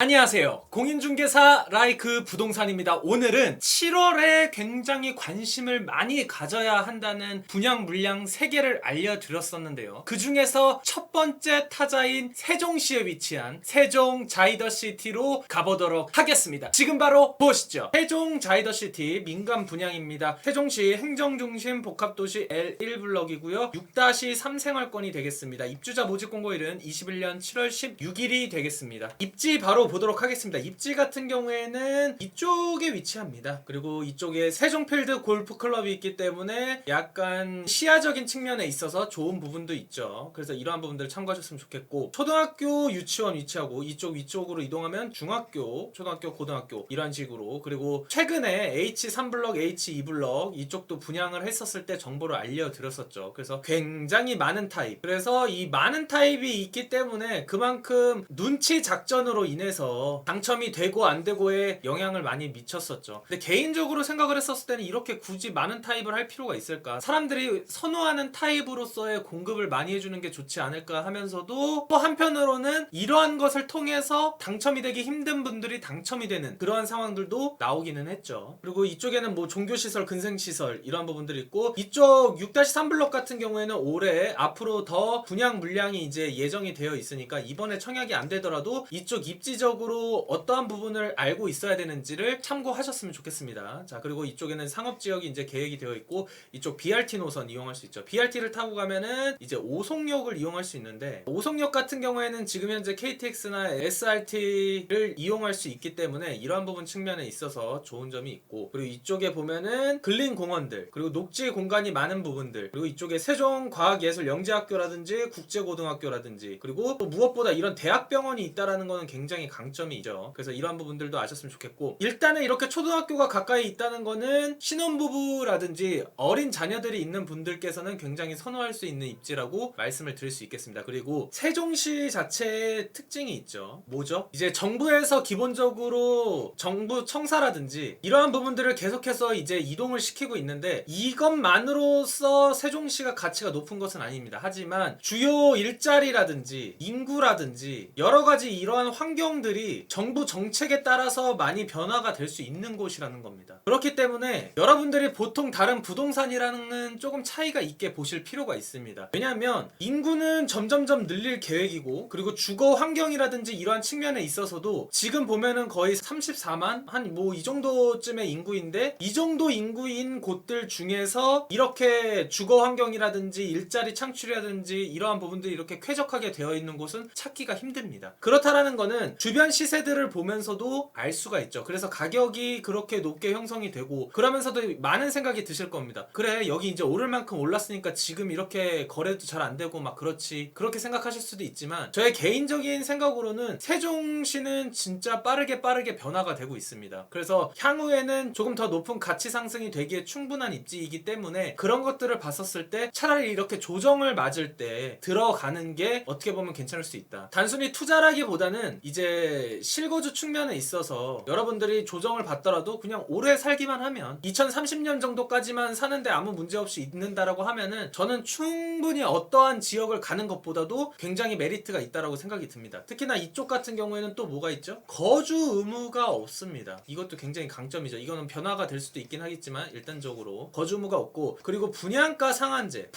안녕하세요. 공인중개사 라이크 부동산입니다. 오늘은 7월에 굉장히 관심을 많이 가져야 한다는 분양 물량 3개를 알려드렸었는데요. 그 중에서 첫 번째 타자인 세종시에 위치한 세종 자이더시티로 가보도록 하겠습니다. 지금 바로 보시죠. 세종 자이더시티 민간 분양입니다. 세종시 행정중심 복합도시 L1블럭이고요. 6-3 생활권이 되겠습니다. 입주자 모집 공고일은 21년 7월 16일이 되겠습니다. 입지 바로 보도록 하겠습니다. 입지 같은 경우에는 이쪽에 위치합니다. 그리고 이쪽에 세종필드 골프클럽이 있기 때문에 약간 시야적인 측면에 있어서 좋은 부분도 있죠. 그래서 이러한 부분들을 참고하셨으면 좋겠고, 초등학교 유치원 위치하고 이쪽 위쪽으로 이동하면 중학교, 초등학교, 고등학교 이런 식으로, 그리고 최근에 H3블럭, H2블럭 이쪽도 분양을 했었을 때 정보를 알려드렸었죠. 그래서 굉장히 많은 타입, 그래서 이 많은 타입이 있기 때문에 그만큼 눈치 작전으로 인해서 당첨이 되고 안 되고에 영향을 많이 미쳤었죠. 근데 개인적으로 생각을 했었을 때는 이렇게 굳이 많은 타입을 할 필요가 있을까? 사람들이 선호하는 타입으로서의 공급을 많이 해주는 게 좋지 않을까 하면서도, 또 한편으로는 이러한 것을 통해서 당첨이 되기 힘든 분들이 당첨이 되는 그러한 상황들도 나오기는 했죠. 그리고 이쪽에는 뭐 종교시설, 근생시설 이런 부분들이 있고, 이쪽 6-3블럭 같은 경우에는 올해 앞으로 더 분양 물량이 이제 예정이 되어 있으니까 이번에 청약이 안 되더라도 이쪽 입지적으로 어떠한 부분을 알고 있어야 되는지를 참고하셨으면 좋겠습니다. 자, 그리고 이쪽에는 상업지역이 이제 계획이 되어 있고, 이쪽 BRT 노선 이용할 수 있죠. BRT를 타고 가면은 이제 오송역을 이용할 수 있는데, 오송역 같은 경우에는 지금 현재 KTX나 SRT를 이용할 수 있기 때문에 이러한 부분 측면에 있어서 좋은 점이 있고, 그리고 이쪽에 보면은 근린 공원들, 그리고 녹지 공간이 많은 부분들, 그리고 이쪽에 세종과학예술영재학교라든지 국제고등학교라든지, 그리고 또 무엇보다 이런 대학병원이 있다라는 거는 굉장히 강점이죠. 그래서 이러한 부분들도 아셨으면 좋겠고, 일단은 이렇게 초등학교가 가까이 있다는 거는 신혼부부라든지 어린 자녀들이 있는 분들께서는 굉장히 선호할 수 있는 입지라고 말씀을 드릴 수 있겠습니다. 그리고 세종시 자체의 특징이 있죠. 뭐죠? 이제 정부에서 기본적으로 정부 청사라든지 이러한 부분들을 계속해서 이제 이동을 시키고 있는데, 이것만으로써 세종시가 가치가 높은 것은 아닙니다. 하지만 주요 일자리라든지 인구라든지 여러 가지 이러한 환경들이 정부 정책에 따라서 많이 변화가 될 수 있는 곳이라는 겁니다. 그렇기 때문에 여러분들이 보통 다른 부동산이랑은 조금 차이가 있게 보실 필요가 있습니다. 왜냐하면 인구는 점점점 늘릴 계획이고, 그리고 주거 환경이라든지 이러한 측면에 있어서도 지금 보면은 거의 34만? 한 뭐 이 정도쯤의 인구인데, 이 정도 인구인 곳들 중에서 이렇게 주거 환경이라든지 일자리 창출이라든지 이러한 부분들이 이렇게 쾌적하게 되어 있는 곳은 찾기가 힘듭니다. 그렇다라는 거는 주변 시세들을 보면서도 알 수가 있죠. 그래서 가격이 그렇게 높게 형성이 되고, 그러면서도 많은 생각이 드실 겁니다. 그래, 여기 이제 오를 만큼 올랐으니까 지금 이렇게 거래도 잘 안 되고 막 그렇지, 그렇게 생각하실 수도 있지만, 저의 개인적인 생각으로는 세종시는 진짜 빠르게 변화가 되고 있습니다. 그래서 향후에는 조금 더 높은 가치 상승이 되기에 충분한 입지이기 때문에 그런 것들을 봤었을 때 차라리 이렇게 조정을 맞을 때 들어가는 게 어떻게 보면 괜찮을 수 있다. 단순히 투자라기보다는 이제 실거주 측면에 있어서 여러분들이 조정을 받더라도 그냥 오래 살기만 하면, 2030년 정도까지만 사는데 아무 문제 없이 있는다라고 하면은 저는 충분히 어떠한 지역을 가는 것보다도 굉장히 메리트가 있다라고 생각이 듭니다. 특히나 이쪽 같은 경우에는 또 뭐가 있죠? 거주 의무가 없습니다. 이것도 굉장히 강점이죠. 이거는 변화가 될 수도 있긴 하겠지만 일단적으로 거주 의무가 없고, 그리고 분양가 상한제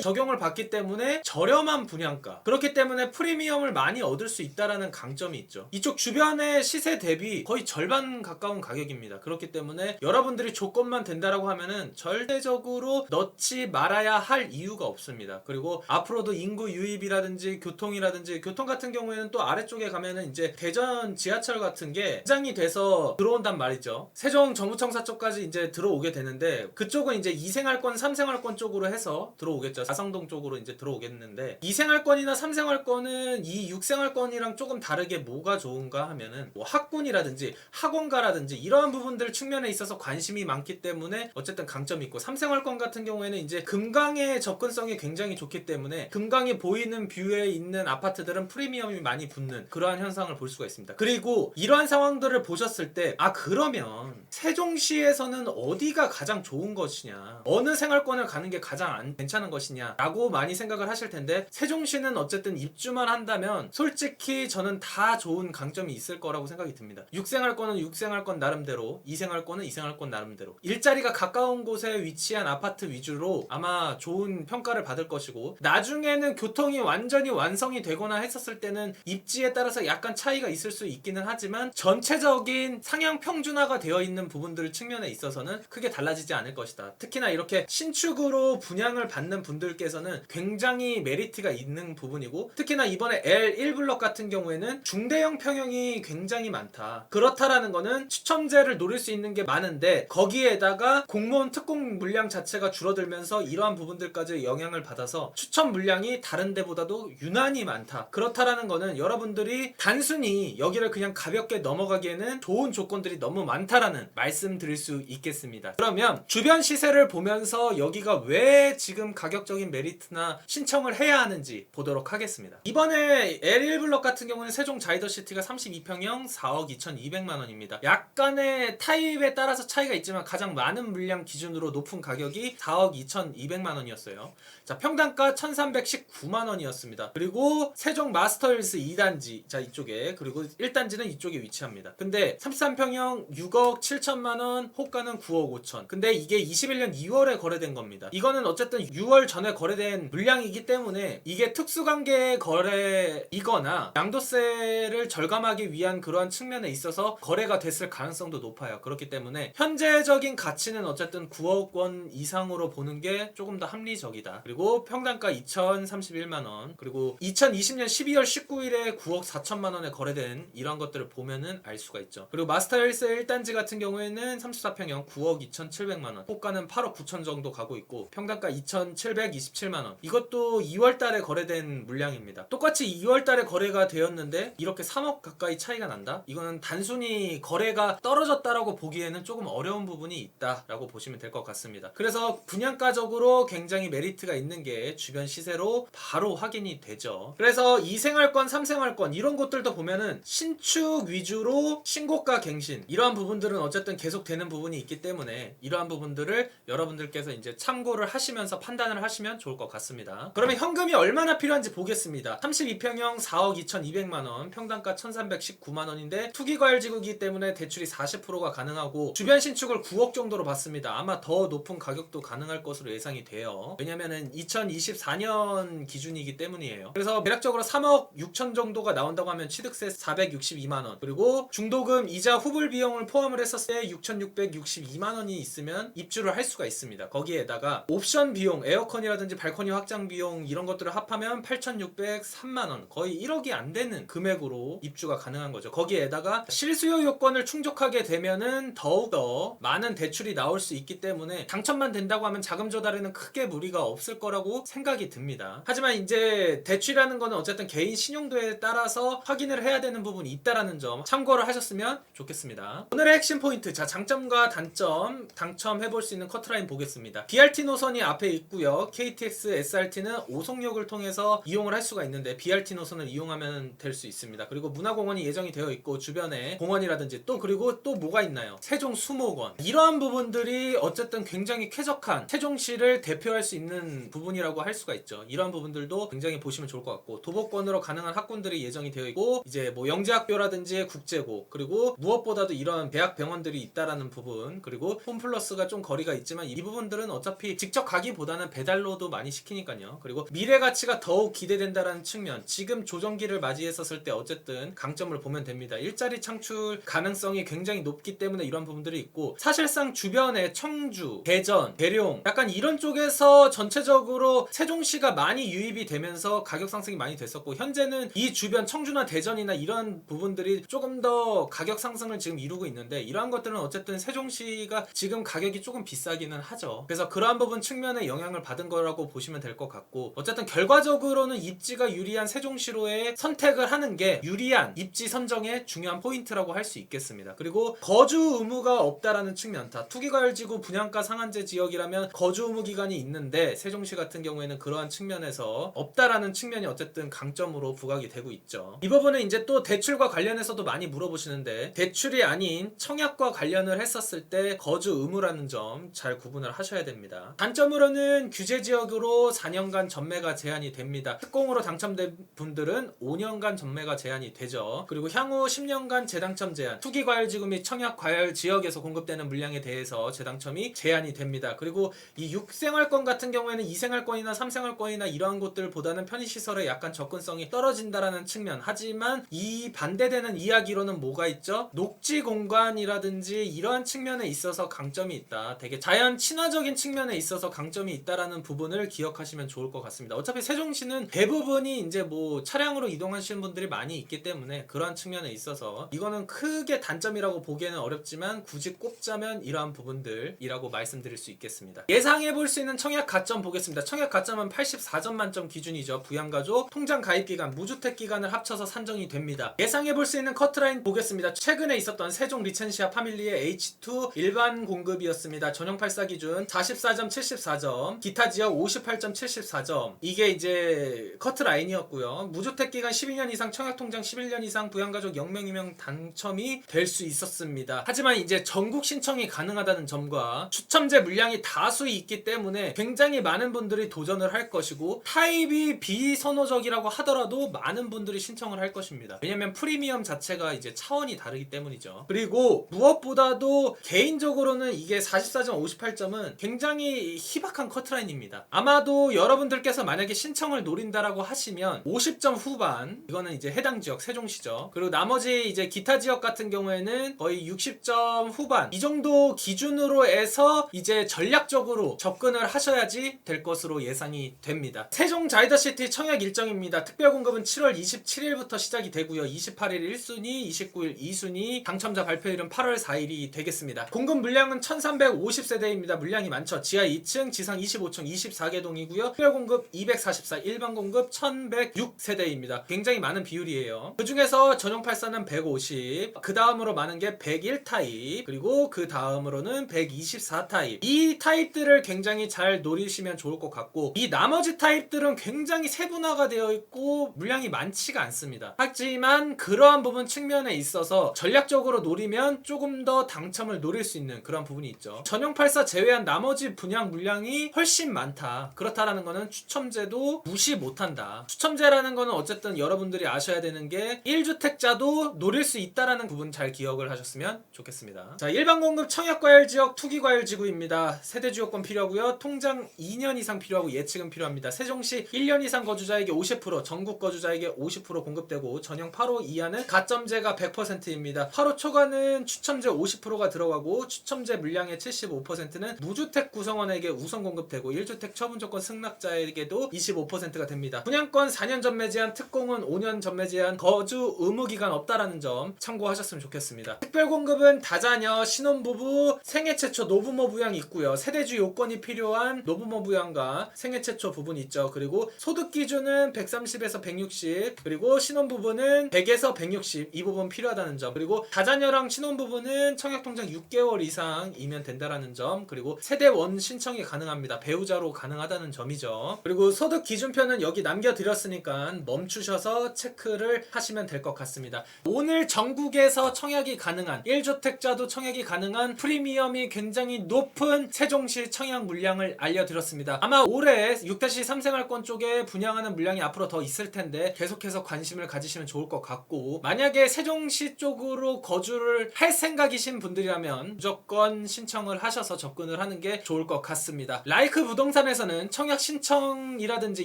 적용을 받기 때문에 저렴한 분양가, 그렇기 때문에 프리미엄을 많이 얻을 수 있다라는 강점이 있죠. 이쪽 주변의 시세 대비 거의 절반 가까운 가격입니다. 그렇기 때문에 여러분들이 조건만 된다라고 하면은 절대적으로 넣지 말아야 할 이유가 없습니다. 그리고 앞으로도 인구 유입이라든지 교통이라든지, 교통 같은 경우에는 또 아래쪽에 가면은 이제 대전 지하철 같은 게 개장이 돼서 들어온단 말이죠. 세종 정부청사 쪽까지 이제 들어오게 되는데, 그쪽은 이제 2생활권, 3생활권 쪽으로 해서 들어오겠죠. 사성동 쪽으로 이제 들어오겠는데, 2생활권이나 3생활권은 이 6생활권이랑 조금 다르게 뭐가 좋은가 하면은, 뭐 학군이라든지 학원가라든지 이러한 부분들 측면에 있어서 관심이 많기 때문에 어쨌든 강점이 있고, 3생활권 같은 경우에는 이제 금강의 접근성이 굉장히 좋기 때문에 금강이 보이는 뷰에 있는 아파트들은 프리미엄이 많이 붙는 그러한 현상을 볼 수가 있습니다. 그리고 이러한 상황들을 보셨을 때, 그러면 세종시에서는 어디가 가장 좋은 것이냐, 어느 생활권을 가는 게 가장 괜찮은 것이냐 라고 많이 생각을 하실 텐데, 세종시는 어쨌든 입주만 한다면 솔직히 저는 저는 다 좋은 강점이 있을 거라고 생각이 듭니다. 6생활권은 6생활권 나름대로, 2생활권은 2생활권 나름대로 일자리가 가까운 곳에 위치한 아파트 위주로 아마 좋은 평가를 받을 것이고, 나중에는 교통이 완전히 완성이 되거나 했었을 때는 입지에 따라서 약간 차이가 있을 수 있기는 하지만 전체적인 상향 평준화가 되어 있는 부분들 측면에 있어서는 크게 달라지지 않을 것이다. 특히나 이렇게 신축으로 분양을 받는 분들께서는 굉장히 메리트가 있는 부분이고, 특히나 이번에 L1블럭 같은 경우에는 중대형 평형이 굉장히 많다. 그렇다라는 거는 추첨제를 노릴 수 있는 게 많은데 거기에다가 공무원 특공 물량 자체가 줄어들면서 이러한 부분들까지 영향을 받아서 추첨 물량이 다른 데보다도 유난히 많다. 그렇다라는 거는 여러분들이 단순히 여기를 그냥 가볍게 넘어가기에는 좋은 조건들이 너무 많다라는 말씀 드릴 수 있겠습니다. 그러면 주변 시세를 보면서 여기가 왜 지금 가격적인 메리트나 신청을 해야 하는지 보도록 하겠습니다. 이번에 L1블럭 같은 경우는 세종 자이더시티가 32평형 4억 2,200만 원입니다. 약간의 타입에 따라서 차이가 있지만 가장 많은 물량 기준으로 높은 가격이 4억 2,200만 원이었어요. 자, 평당가 1,319만 원이었습니다. 그리고 세종 마스터힐스 2단지, 자 이쪽에, 그리고 1단지는 이쪽에 위치합니다. 근데 33평형 6억 7천만 원, 호가는 9억 5천. 근데 이게 21년 2월에 거래된 겁니다. 이거는 어쨌든 6월 전에 거래된 물량이기 때문에 이게 특수관계 거래이거나 양도세를 절감하기 위한 그러한 측면에 있어서 거래가 됐을 가능성도 높아요. 그렇기 때문에 현재적인 가치는 어쨌든 9억 원 이상으로 보는 게 조금 더 합리적이다. 그리고 평당가 2,031만 원, 그리고 2020년 12월 19일에 9억 4천만 원에 거래된 이런 것들을 보면은 알 수가 있죠. 그리고 마스터힐스 1단지 같은 경우에는 34평형 9억 2,700만 원, 호가는 8억 9천 정도 가고 있고 평당가 2,727만 원. 이것도 2월 달에 거래된 물량입니다. 똑같이 2월 달에 거래가 되었는데 이렇게 3억 가까이 차이가 난다? 이거는 단순히 거래가 떨어졌다라고 보기에는 조금 어려운 부분이 있다라고 보시면 될 것 같습니다. 그래서 분양가적으로 굉장히 메리트가 있는 게 주변 시세로 바로 확인이 되죠. 그래서 2생활권, 3생활권 이런 것들도 보면은 신축 위주로 신고가 갱신, 이러한 부분들은 어쨌든 계속 되는 부분이 있기 때문에 이러한 부분들을 여러분들께서 이제 참고를 하시면서 판단을 하시면 좋을 것 같습니다. 그러면 현금이 얼마나 필요한지 보겠습니다. 32평형 4억 2,200만 원, 평당가 1,319만 원인데 투기과열지구이기 때문에 대출이 40%가 가능하고 주변 신축을 9억 정도로 받습니다. 아마 더 높은 가격도 가능할 것으로 예상이 돼요. 왜냐면은 2024년 기준이기 때문이에요. 그래서 대략적으로 3억 6천 정도가 나온다고 하면 취득세 462만 원, 그리고 중도금 이자 후불 비용을 포함을 했었을 때 6,662만 원이 있으면 입주를 할 수가 있습니다. 거기에다가 옵션 비용, 에어컨이라든지 발코니 확장 비용 이런 것들을 합하면 8,603만 원, 거의 1억이 안 되는 금액으로 입주가 가능한 거죠. 거기에다가 실수요 요건을 충족하게 되면은 더욱더 많은 대출이 나올 수 있기 때문에 당첨만 된다고 하면 자금 조달에는 크게 무리가 없을 거라고 생각이 듭니다. 하지만 이제 대출이라는 거는 어쨌든 개인 신용도에 따라서 확인을 해야 되는 부분이 있다라는 점 참고를 하셨으면 좋겠습니다. 오늘의 핵심 포인트, 자 장점과 단점 당첨해볼 수 있는 커트라인 보겠습니다. BRT 노선이 앞에 있고요. KTX, SRT는 오송역을 통해서 이용을 할 수가 있는데 BRT 노선을 이용하면 될 수 있습니다. 그리고 문화공원이 예정이 되어 있고 주변에 공원이라든지 또 그리고 또 뭐가 있나요? 세종 수목원. 이러한 부분들이 어쨌든 굉장히 쾌적한 세종시를 대표할 수 있는 부분이라고 할 수가 있죠. 이러한 부분들도 굉장히 보시면 좋을 것 같고, 도보권으로 가능한 학군들이 예정이 되어 있고, 이제 뭐 영재학교라든지 국제고, 그리고 무엇보다도 이런 대학병원들이 있다라는 부분, 그리고 홈플러스가 좀 거리가 있지만 이 부분들은 어차피 직접 가기보다는 배달로도 많이 시키니까요. 그리고 미래 가치가 더욱 기대된다라는 측면, 지금 조정기를 맞이했었을 때 어쨌든 강점을 보면 됩니다. 일자리 창출 가능성이 굉장히 높기 때문에 이런 부분들이 있고, 사실상 주변에 청주, 대전, 대룡 약간 이런 쪽에서 전체적으로 세종시가 많이 유입이 되면서 가격 상승이 많이 됐었고, 현재는 이 주변 청주나 대전이나 이런 부분들이 조금 더 가격 상승을 지금 이루고 있는데, 이러한 것들은 어쨌든 세종시가 지금 가격이 조금 비싸기는 하죠. 그래서 그러한 부분 측면에 영향을 받은 거라고 보시면 될 것 같고, 어쨌든 결과적으로는 입지가 유리한 세종시로의 선택을 하는 게 유리한 입지 선정의 중요한 포인트라고 할 수 있겠습니다. 그리고 거주 의무가 없다라는 측면, 다 투기과열지구 분양가 상한제 지역이라면 거주 의무 기간이 있는데 세종시 같은 경우에는 그러한 측면에서 없다라는 측면이 어쨌든 강점으로 부각이 되고 있죠. 이 부분은 이제 또 대출과 관련해서도 많이 물어보시는데, 대출이 아닌 청약과 관련을 했었을 때 거주 의무라는 점 잘 구분을 하셔야 됩니다. 단점으로는 규제 지역으로 4년간 전매가 제한이 됩니다. 특공으로 당첨된 분들은 5년간 전매가 제한이 되죠. 그리고 향후 10년간 재당첨 제한, 투기과열지구 및 청약과열 지역에서 공급되는 물량에 대해서 재당첨이 제한이 됩니다. 그리고 이 6생활권 같은 경우에는 2생활권이나 3생활권이나 이러한 곳들보다는 편의시설에 약간 접근성이 떨어진다라는 측면, 하지만 이 반대되는 이야기로는 뭐가 있죠? 녹지 공간이라든지 이러한 측면에 있어서 강점이 있다, 되게 자연 친화적인 측면에 있어서 강점이 있다라는 부분을 기억하시면 좋을 것 같습니다. 어차피 세종시는 대부분이 이제 뭐 차량으로 이동하시는 분들이 많이 있기 때문에 그러한 측면에 있어서 이거는 크게 단점이라고 보기에는 어렵지만 굳이 꼽자면 이러한 부분들이라고 말씀드릴 수 있겠습니다. 예상해 볼 수 있는 청약 가점 보겠습니다. 청약 가점은 84점 만점 기준이죠. 부양가족, 통장 가입 기간, 무주택 기간을 합쳐서 산정이 됩니다. 예상해 볼 수 있는 커트라인 보겠습니다. 최근에 있었던 세종 리첸시아 파밀리의 H2 일반 공급이었습니다. 전용 84 기준 44점 74점, 기타 지역 58점 74점. 이게 이제 커트라인이었고요. 무주택 기간 12년 이상, 청약 통장 11년 이상, 부양가족 0명 당첨이 될 수 있었습니다. 하지만 이제 전국 신청이 가능하다는 점과 추첨제 물량이 다수 있기 때문에 굉장히 많은 분들이 도전을 할 것이고, 타입이 비선호적이라고 하더라도 많은 분들이 신청을 할 것입니다. 왜냐면 프리미엄 자체가 이제 차원이 다르기 때문이죠. 그리고 무엇보다도 개인적으로는 이게 44점 58점은 굉장히 희박한 커트라인입니다. 아마도 여러분들께서 만약에 신청을 노린다라고 하시면 50점 후반, 이거는 이제 해당 지역 세종시죠. 그리고 나머지 이제 기타 지역 같은 경우에는 거의 60점 후반, 이 정도 기준으로 해서 이제 전략적으로 접근을 하셔야지 될 것으로 예상이 됩니다. 세종 자이더시티 청약 일정입니다. 특별 공급은 7월 27일부터 시작이 되고요. 28일 1순위, 29일 2순위, 당첨자 발표일은 8월 4일이 되겠습니다. 공급 물량은 1350세대입니다. 물량이 많죠. 지하 2층, 지상 25층 24개 동이고요. 특별 공급 244, 일반 공급 1106세대입니다. 굉장히 많은 비율이에요. 그 중에서 전용 84는 150, 그 다음으로 많은 게 101 타입, 그리고 그 다음으로는 124 타입. 이 타입들을 굉장히 잘 노리시면 좋을 것 같고, 이 나머지 타입들은 굉장히 세분화가 되어 있고 물량이 많지가 않습니다. 하지만 그러한 부분 측면에 있어서 전략적으로 노리면 조금 더 당첨을 노릴 수 있는 그런 부분이 있죠. 전용 84 제외한 나머지 분양 물량이 훨씬 많다. 그렇다라는 거는 추첨제도 무시 못한다. 추첨제라는 거는 어쨌든 여러분들이 아셔야 되는 게 1주택자도 노릴 수 있다라는 부분 잘 기억을 하셨으면 좋겠습니다. 자, 일반 공급 청약과열 지역 투기과열 지구입니다. 세대 주요권 필요하고요. 통장 2년 이상 필요하고 예측은 필요합니다. 세종시 1년 이상 거주자에게 50%, 전국 거주자에게 50% 공급되고, 전용 8호 이하는 가점제가 100%입니다. 8호 초과는 추첨제 50%가 들어가고, 추첨제 물량의 75%는 무주택 구성원에게 우선 공급되고, 1주택 처분 조건 승낙자에게도 25%가 됩니다. 분양권 4년 전매 제한, 특공은 5년 전매 제한, 거주 의무 기간 없다라는 점 참고하셨으면 좋겠습니다. 특별 공급은 다자녀, 신혼부부, 생애 최초 노부모 부양이 있고요. 세대주 요건이 필요한 노부모 부양과 생애 최초 부분이 있죠. 그리고 소득 기준은 130에서 160, 그리고 신혼부부는 100에서 160, 이 부분 필요하다는 점, 그리고 다자녀랑 신혼부부는 청약통장 6개월 이상이면 된다라는 점, 그리고 세대원 신청이 가능합니다. 배우자로 가능하다는 점이죠. 그리고 소득 기준표는 여기 남겨드렸으니까 멈추셔서 체크를 하시면 될 것 같습니다. 오늘 전국에서 청약이 가능한, 1주택자도 청약이 가능한 프리미엄이 굉장히 높은 세종시 청약 물량을 알려드렸습니다. 아마 올해 6-3생활권 쪽에 분양하는 물량이 앞으로 더 있을 텐데 계속해서 관심을 가지시면 좋을 것 같고, 만약에 세종시 쪽으로 거주를 할 생각이신 분들이라면 무조건 신청을 하셔서 접근을 하는 게 좋을 것 같습니다. 라이크 부동산에서는 청약 신청이라든지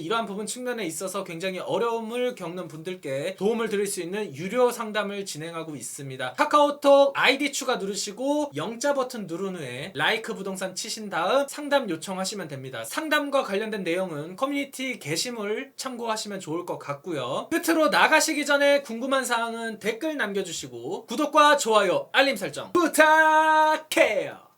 이러한 부분 측면에 있어서 굉장히 어려움을 겪는 분들께 도움을 드릴 수 있는 유료 상담을 진행하고 있습니다. 카카오톡 아이디 추가 누르시고 영자 버튼 누른 후에 라이크 부동산 치신 다음 상담 요청하시면 됩니다. 상담과 관련된 내용은 커뮤니티 게시물 참고하시면 좋을 것 같고요. 끝으로 나가시기 전에 궁금한 사항은 댓글 남겨주시고 구독과 좋아요, 알림 설정 부탁해요.